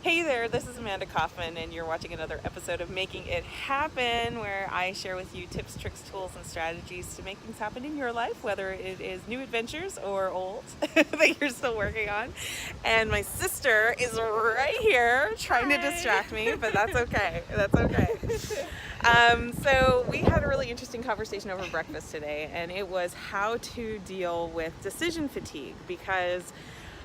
Hey there, this is Amanda Kaufman, and you're watching another episode of Making It Happen, where I share with you tips, tricks, tools, and strategies to make things happen in your life, whether it is new adventures or old that you're still working on. And my sister is right here trying to distract me, but that's okay. That's okay. So we had a really interesting conversation over breakfast today, and it was how to deal with decision fatigue, because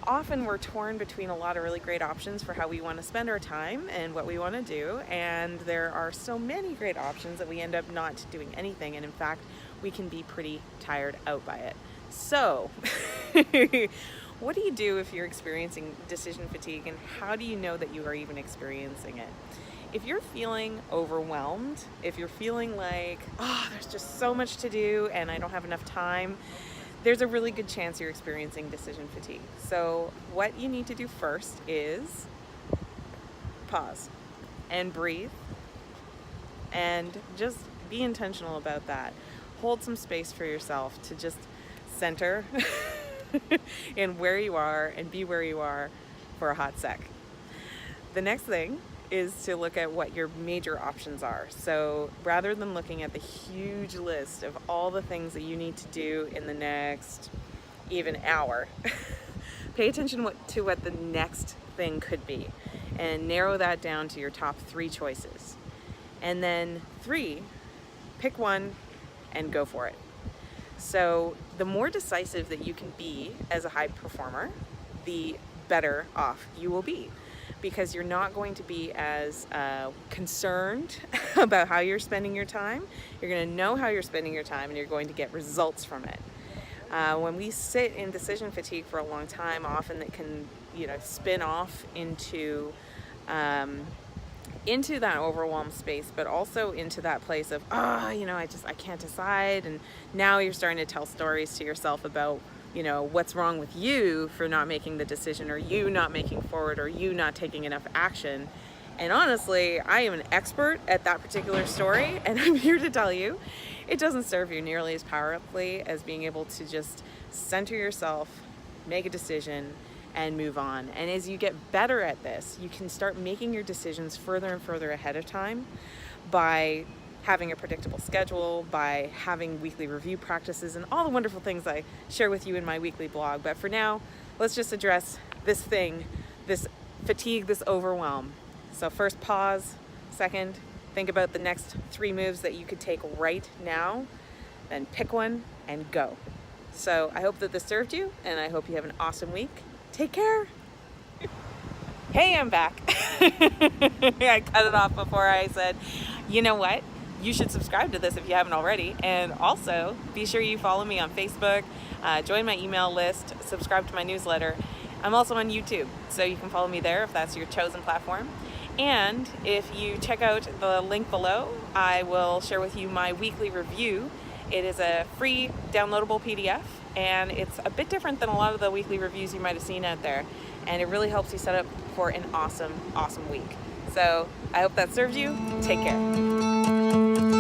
often we're torn between a lot of really great options for how we want to spend our time and what we want to do, and there are so many great options that we end up not doing anything, and in fact we can be pretty tired out by it. So what do you do if you're experiencing decision fatigue, and how do you know that you are even experiencing it? If you're feeling overwhelmed, if you're feeling like, oh, there's just so much to do and I don't have enough time, there's a really good chance you're experiencing decision fatigue. So what you need to do first is pause and breathe and just be intentional about that. Hold some space for yourself to just center in where you are and be where you are for a hot sec. The next thing is to look at what your major options are. So rather than looking at the huge list of all the things that you need to do in the next even hour, pay attention to what the next thing could be and narrow that down to your top 3 choices. And then 3, pick one and go for it. So the more decisive that you can be as a high performer, the better off you will be, because you're not going to be as concerned about how you're spending your time. You're going to know how you're spending your time, and you're going to get results from it. When we sit in decision fatigue for a long time, often it can, spin off into that overwhelmed space, but also into that place of, I can't decide. And now you're starting to tell stories to yourself about what's wrong with you for not making the decision, or you not making forward, or you not taking enough action. And honestly, I am an expert at that particular story, and I'm here to tell you it doesn't serve you nearly as powerfully as being able to just center yourself, make a decision, and move on. And as you get better at this, you can start making your decisions further and further ahead of time by having a predictable schedule, by having weekly review practices, and all the wonderful things I share with you in my weekly blog. But for now, let's just address this thing, this fatigue, this overwhelm. So first, pause. Second, think about the next 3 moves that you could take right now. Then pick one and go. So I hope that this served you, and I hope you have an awesome week. Take care. Hey, I'm back. I cut it off before I said, you know what? You should subscribe to this if you haven't already. And also, be sure you follow me on Facebook, join my email list, subscribe to my newsletter. I'm also on YouTube, so you can follow me there if that's your chosen platform. And if you check out the link below, I will share with you my weekly review. It is a free downloadable PDF, and it's a bit different than a lot of the weekly reviews you might have seen out there. And it really helps you set up for an awesome, awesome week. So I hope that serves you. Take care.